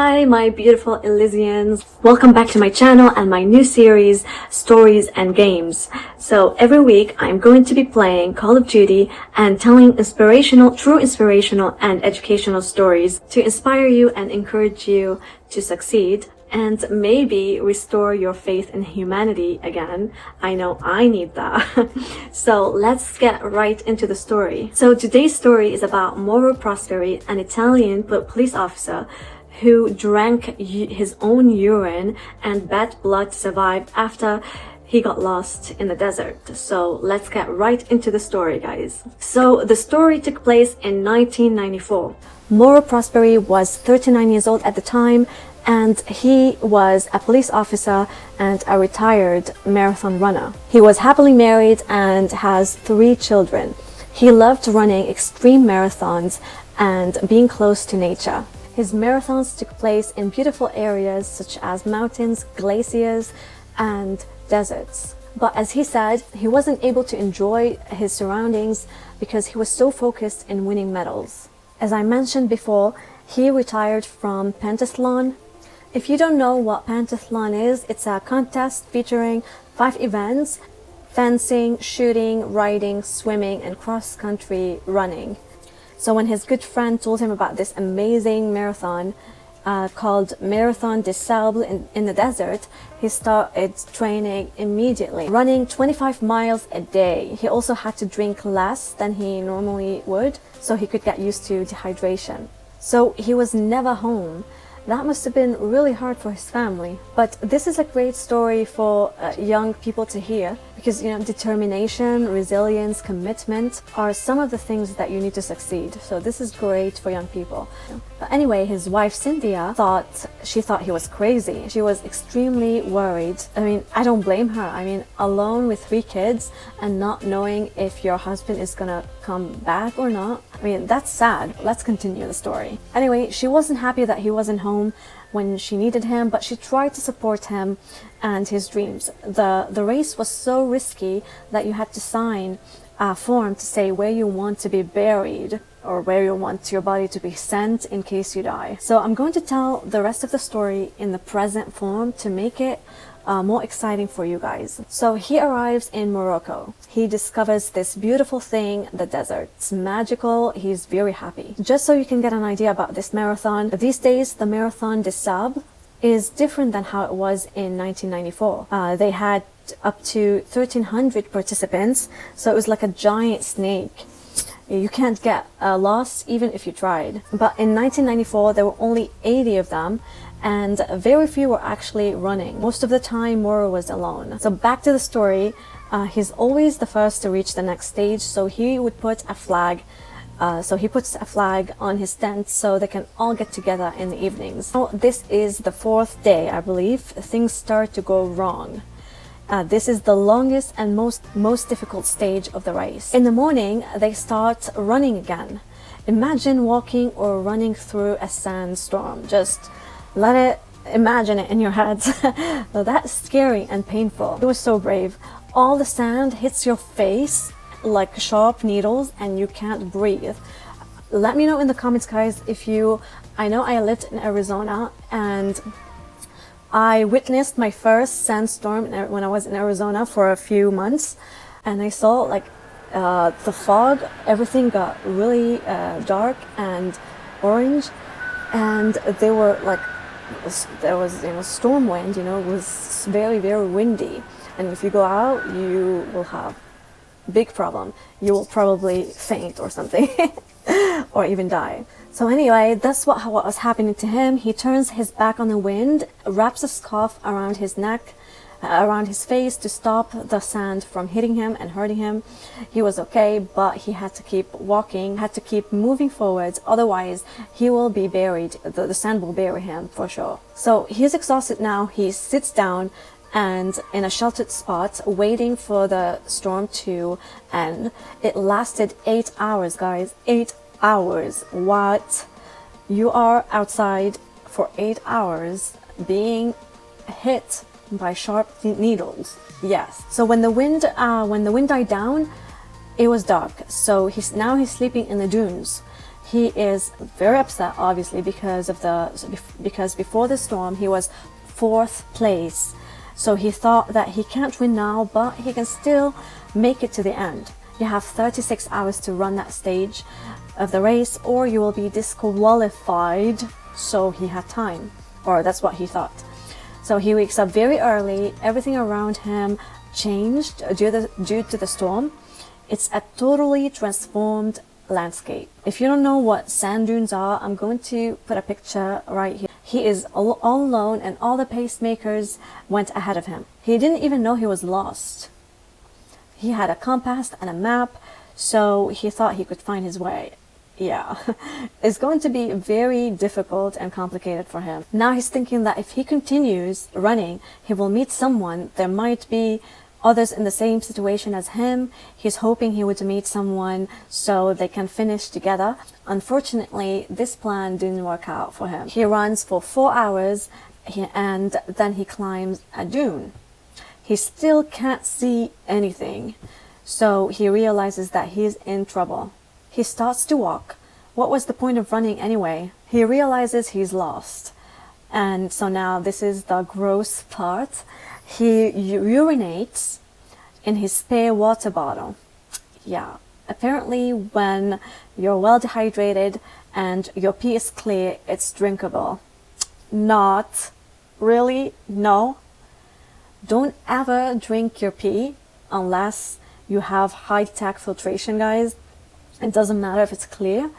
Hi my beautiful Elysians, welcome back to my channel and my new series Stories and Games. So every week I'm going to be playing Call of Duty and telling true inspirational and educational stories to inspire you and encourage you to succeed and maybe restore your faith in humanity again. I know I need that. So let's get right into the story. So today's story is about Mauro Prosperi, an Italian police officer who drank his own urine and bad blood to survive after he got lost in the desert. So let's get right into the story, guys. So the story took place in 1994. Mauro Prosperi was 39 years old at the time, and he was a police officer and a retired marathon runner. He was happily married and has 3 children. He loved running extreme marathons and being close to nature. His marathons took place in beautiful areas such as mountains, glaciers, and deserts. But as he said, he wasn't able to enjoy his surroundings because he was so focused in winning medals. As I mentioned before, he retired from pentathlon. If you don't know what pentathlon is, it's a contest featuring 5 events: fencing, shooting, riding, swimming, and cross-country running. So when his good friend told him about this amazing marathon called Marathon des Sables in the desert, he started training immediately, running 25 miles a day. He also had to drink less than he normally would so he could get used to dehydration. So he was never home. That must have been really hard for his family. But this is a great story for young people to hear because, you know, determination, resilience, commitment are some of the things that you need to succeed. So this is great for young people. But anyway, his wife Cynthia thought he was crazy. She was extremely worried. I mean, I don't blame her. I mean, alone with 3 kids and not knowing if your husband is gonna come back or not. I mean, that's sad. Let's continue the story. Anyway, she wasn't happy that he wasn't home when she needed him, but she tried to support him and his dreams. The race was so risky that you had to sign a form to say where you want to be buried or where you want your body to be sent in case you die. So I'm going to tell the rest of the story in the present form to make it more exciting for you guys. So he arrives in Morocco. He discovers this beautiful thing, the desert. It's magical. He's very happy. Just so you can get an idea about this marathon, these days the Marathon des Sables is different than how it was in 1994. They had up to 1,300 participants, so it was like a giant snake. You can't get lost even if you tried. But in 1994 there were only 80 of them, and very few were actually running. Most of the time Mauro was alone. So back to the story, he's always the first to reach the next stage, so he would put a flag. He puts a flag on his tent so they can all get together in the evenings. Now, this is the 4th day, I believe. Things start to go wrong. This is the longest and most difficult stage of the race. In the morning, they start running again. Imagine walking or running through a sandstorm. Just imagine it in your head. That's scary and painful. He was so brave. All the sand hits your face like sharp needles and you can't breathe. Let me know in the comments, guys, if you... I know I lived in Arizona and I witnessed my first sandstorm when I was in Arizona for a few months, and I saw like the fog, everything got really dark and orange, and there was, you know, storm wind, you know, it was very, very windy, and if you go out you will have big problem. You will probably faint or something or even die. So anyway, that's what was happening to him. He turns his back on the wind, wraps a scarf around his neck, around his face to stop the sand from hitting him and hurting him. He was okay, but he had to keep walking, had to keep moving forwards, otherwise he will be buried. The sand will bury him for sure. So he's exhausted now. He sits down and in a sheltered spot waiting for the storm to end. It lasted 8 hours, guys. 8 hours. What? You are outside for 8 hours being hit by sharp needles. Yes. So when the wind died down, it was dark. So he's sleeping in the dunes. He is very upset, obviously, because before the storm he was 4th place. So he thought that he can't win now, but he can still make it to the end. You have 36 hours to run that stage of the race, or you will be disqualified. So he had time, or that's what he thought. So he wakes up very early. Everything around him changed due to the storm. It's a totally transformed landscape. If you don't know what sand dunes are, I'm going to put a picture right here. He is all alone, and all the pacemakers went ahead of him. He didn't even know he was lost. He had a compass and a map, so he thought he could find his way. Yeah, it's going to be very difficult and complicated for him. Now he's thinking that if he continues running, he will meet someone. There might be others in the same situation as him. He's hoping he would meet someone so they can finish together. Unfortunately, this plan didn't work out for him. He runs for 4 hours and then he climbs a dune. He still can't see anything, so he realizes that he's in trouble. He starts to walk. What was the point of running anyway? He realizes he's lost. And so now this is the gross part. He urinates in his spare water bottle. Yeah, apparently when you're well dehydrated and your pee is clear, it's drinkable. Not really, no. Don't ever drink your pee unless you have high-tech filtration, guys. It doesn't matter if it's clear.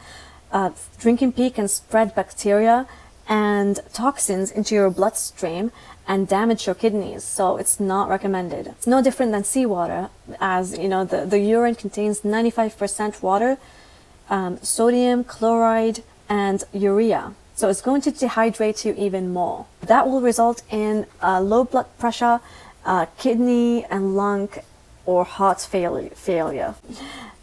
Drinking pee can spread bacteria and toxins into your bloodstream and damage your kidneys, so it's not recommended. It's no different than seawater, as you know, the urine contains 95% water, sodium, chloride, and urea. So it's going to dehydrate you even more. That will result in low blood pressure, kidney and lung or heart failure.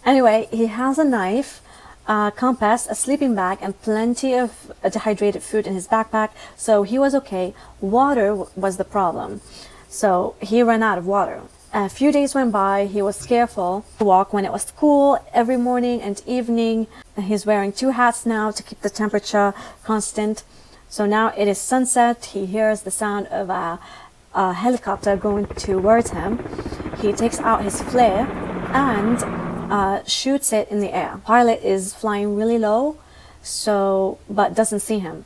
Anyway, he has a knife, compass, a sleeping bag, and plenty of dehydrated food in his backpack, so he was okay. Water was the problem, so he ran out of water. A few days went by. He was careful to walk when it was cool every morning and evening. He's wearing 2 hats now to keep the temperature constant. So now it is sunset. He hears the sound of a helicopter going towards him. He takes out his flare and shoots it in the air. Pilot is flying really low, but doesn't see him.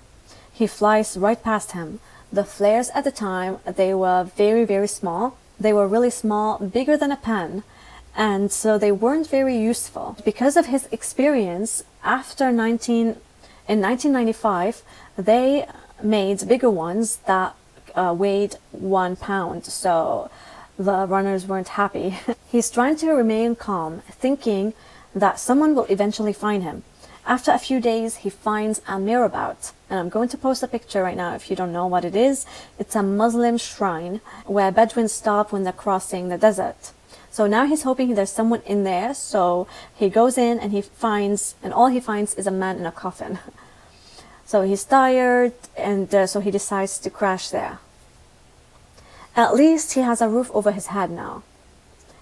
He flies right past him. The flares at the time, they were very, very small. They were really small, bigger than a pen, and so they weren't very useful. Because of his experience, in 1995, they made bigger ones that weighed 1 pound, so the runners weren't happy. He's trying to remain calm, thinking that someone will eventually find him. After a few days, he finds a mirabout, and I'm going to post a picture right now if you don't know what it is. It's a Muslim shrine where Bedouins stop when they're crossing the desert. So now he's hoping there's someone in there, so he goes in and all he finds is a man in a coffin. So he's tired, and so he decides to crash there. At least he has a roof over his head now.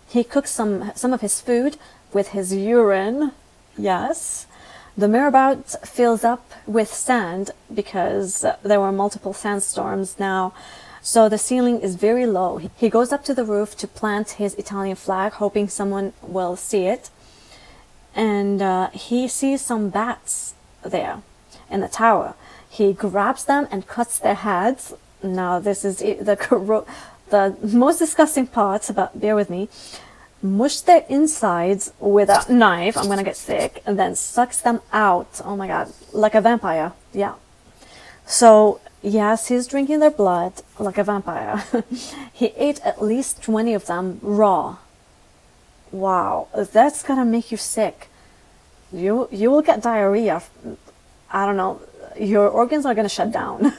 He cooks some of his food with his urine. Yes. The mirabout fills up with sand because there were multiple sandstorms now. So the ceiling is very low. He goes up to the roof to plant his Italian flag, hoping someone will see it. And he sees some bats there in the tower. He grabs them and cuts their heads. Now this is the most disgusting part, but bear with me. Mush their insides with a knife, I'm gonna get sick, and then sucks them out. Oh my god, like a vampire. Yeah. So yes, he's drinking their blood like a vampire. He ate at least 20 of them raw. Wow, that's gonna make you sick. You will get diarrhea. I don't know, your organs are gonna shut down.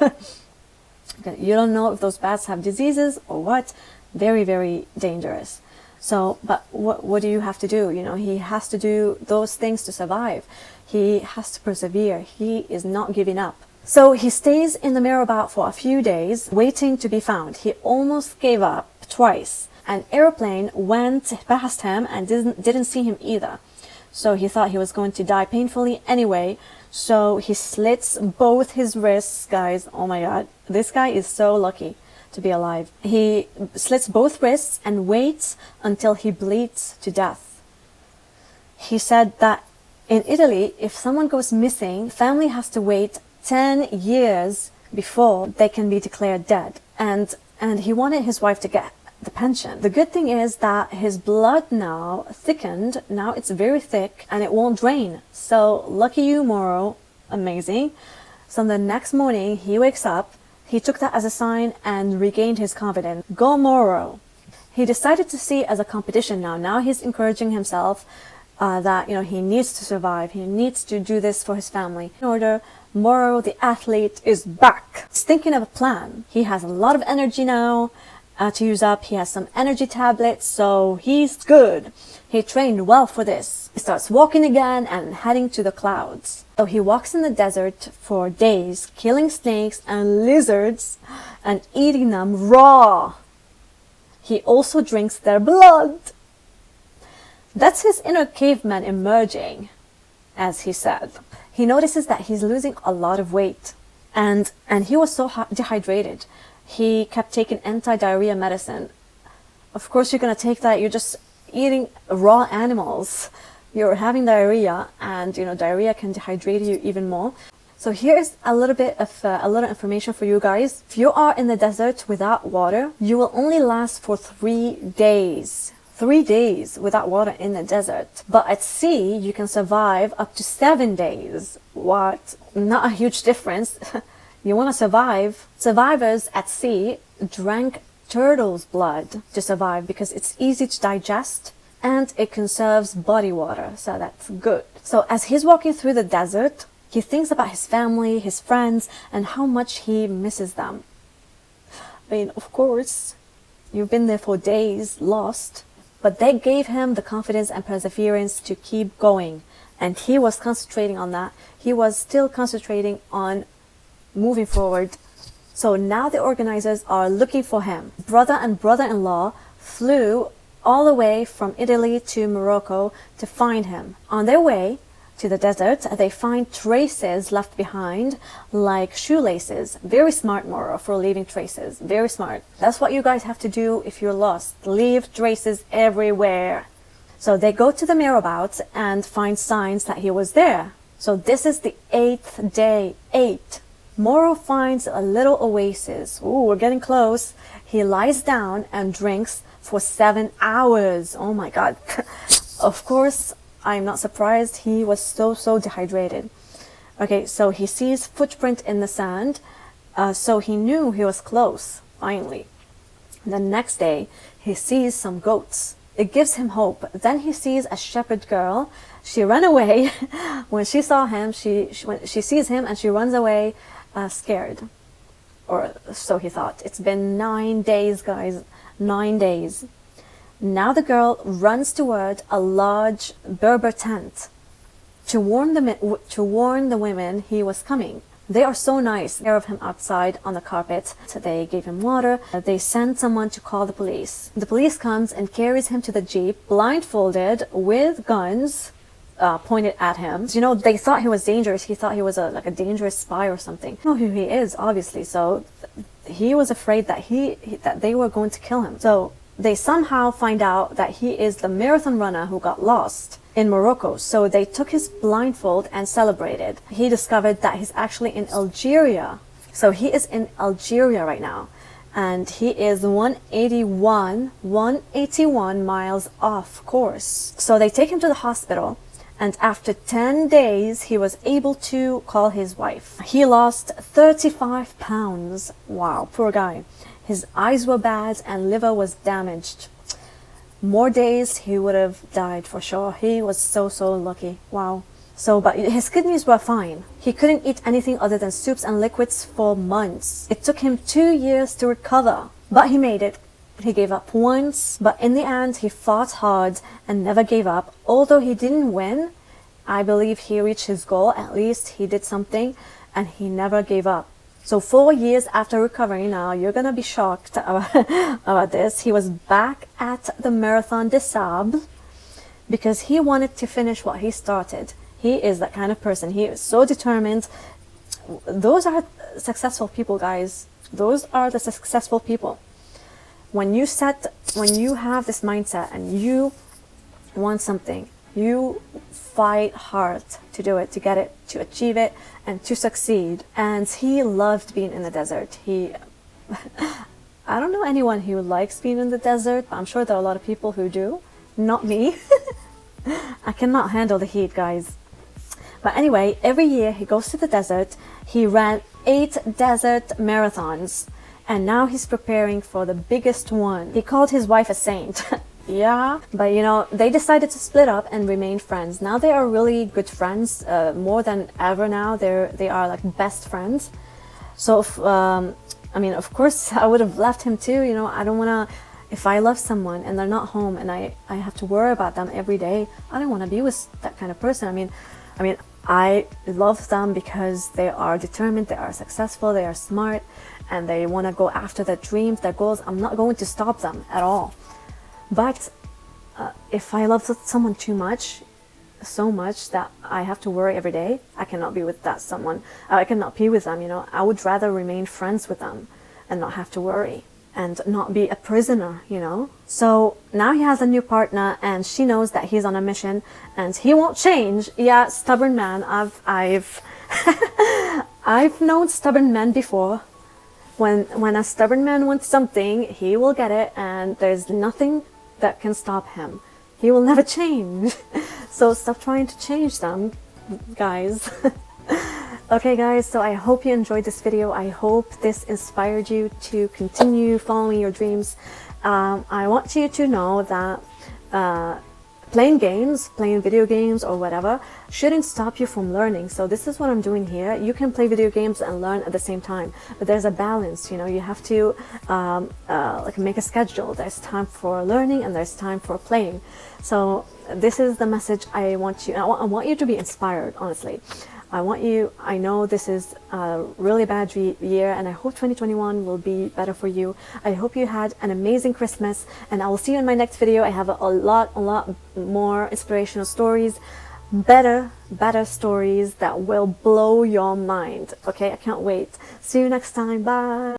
You don't know if those bats have diseases or what. Very, very dangerous. So, but what do you have to do? You know, he has to do those things to survive. He has to persevere. He is not giving up. So he stays in the mirabout for a few days, waiting to be found. He almost gave up twice. An airplane went past him and didn't see him either. So he thought he was going to die painfully anyway. So he slits both his wrists, guys. Oh my god. This guy is so lucky to be alive. He slits both wrists and waits until he bleeds to death. He said that in Italy, if someone goes missing, family has to wait 10 years before they can be declared dead. And he wanted his wife to get the pension. The good thing is that his blood now thickened. Now it's very thick and it won't drain. So lucky you, Moro. Amazing. So the next morning he wakes up. He took that as a sign and regained his confidence. Go Moro. He decided to see it as a competition now. Now he's encouraging himself that, you know, he needs to survive. He needs to do this for his family. In order, Moro, the athlete, is back. He's thinking of a plan. He has a lot of energy now to use up. He has some energy tablets, so he's good. He trained well for this. He starts walking again and heading to the clouds. So he walks in the desert for days, killing snakes and lizards and eating them raw. He also drinks their blood. That's his inner caveman emerging, as he said. He notices that he's losing a lot of weight, and he was so dehydrated. He kept taking anti-diarrhea medicine. Of course, you're going to take that. You're just eating raw animals. You're having diarrhea, and you know, diarrhea can dehydrate you even more. So here's a little bit of a little information for you guys. If you are in the desert without water, you will only last for 3 days. 3 days without water in the desert. But at sea, you can survive up to 7 days. What? Not a huge difference. You want to survive. Survivors at sea drank turtle's blood to survive because it's easy to digest and it conserves body water. So that's good. So as he's walking through the desert, he thinks about his family, his friends, and how much he misses them. I mean, of course, you've been there for days, lost. But they gave him the confidence and perseverance to keep going. And he was concentrating on that. He was still concentrating on moving forward. So now the organizers are looking for him. Brother and brother-in-law flew all the way from Italy to Morocco to find him. On their way to the desert, they find traces left behind, like shoelaces. Very smart, Moro, for leaving traces. Very smart. That's what you guys have to do if you're lost. Leave traces everywhere. So they go to the Mirabout and find signs that he was there. So this is the 8th day. 8. Moro finds a little oasis. Ooh, we're getting close. He lies down and drinks for 7 hours. Oh my God. Of course, I'm not surprised. He was so dehydrated. Okay, so he sees footprint in the sand. So he knew he was close, finally. The next day, he sees some goats. It gives him hope. Then he sees a shepherd girl. She ran away. When she saw him, she sees him and she runs away scared. Or so he thought. It's been 9 days, guys. 9 days. Now the girl runs toward a large Berber tent to warn the women he was coming. They are so nice. They care of him outside on the carpet. So they gave him water. They sent someone to call the police. The police comes and carries him to the jeep, blindfolded with guns pointed at him. You know, they thought he was dangerous. He thought he was like a dangerous spy or something. You know who he is, obviously. So he was afraid that that they were going to kill him. So they somehow find out that he is the marathon runner who got lost in Morocco. So they took his blindfold and celebrated. He discovered that he's actually in Algeria. So he is in Algeria right now. And he is 181 miles off course. So they take him to the hospital. And after 10 days, he was able to call his wife. He lost 35 pounds. Wow, poor guy. His eyes were bad and liver was damaged. More days, he would have died for sure. He was so lucky. Wow. So, but his kidneys were fine. He couldn't eat anything other than soups and liquids for months. It took him 2 years to recover, but he made it. He gave up once, but in the end, he fought hard and never gave up. Although he didn't win, I believe he reached his goal. At least he did something, and he never gave up. So 4 years after recovering, now you're gonna be shocked about this. He was back at the Marathon des Sables. because he wanted to finish what he started. He is that kind of person. He is so determined. Those are successful people, guys. Those are the successful people. When you have this mindset and you want something, you fight hard to do it, to get it, to achieve it, and to succeed. And he loved being in the desert. I don't know anyone who likes being in the desert, but I'm sure there are a lot of people who do. Not me. I cannot handle the heat, guys. But anyway, every year he goes to the desert. He ran 8 desert marathons, and now he's preparing for the biggest one. He called his wife a saint. Yeah, but you know, they decided to split up and remain friends. Now they are really good friends, more than ever now. They are like best friends. So I mean, of course I would have left him too, you know. I don't want to, if I love someone and they're not home and I have to worry about them every day, I don't want to be with that kind of person. I mean I love them because they are determined, they are successful, they are smart, and they want to go after their dreams, their goals. I'm not going to stop them at all. But if I love someone too much, so much that I have to worry every day, I cannot be with that someone. I cannot be with them, you know. I would rather remain friends with them and not have to worry and not be a prisoner, you know. So now he has a new partner, and she knows that he's on a mission and he won't change. Yeah, stubborn man. I've I've known stubborn men before. When a stubborn man wants something, he will get it, and there's nothing that can stop him. He will never change. So stop trying to change them, guys. Okay guys, so I hope you enjoyed this video. I hope this inspired you to continue following your dreams. I want you to know that playing video games or whatever shouldn't stop you from learning. So this is what I'm doing here. You can play video games and learn at the same time, but there's a balance, you know. You have to like make a schedule. There's time for learning and there's time for playing. So this is the message I want you. I want you to be inspired, honestly. I know this is a really bad year, and I hope 2021 will be better for you. I hope you had an amazing Christmas, and I will see you in my next video. I have a lot more inspirational stories, better stories that will blow your mind. Okay, I can't wait. See you next time. Bye.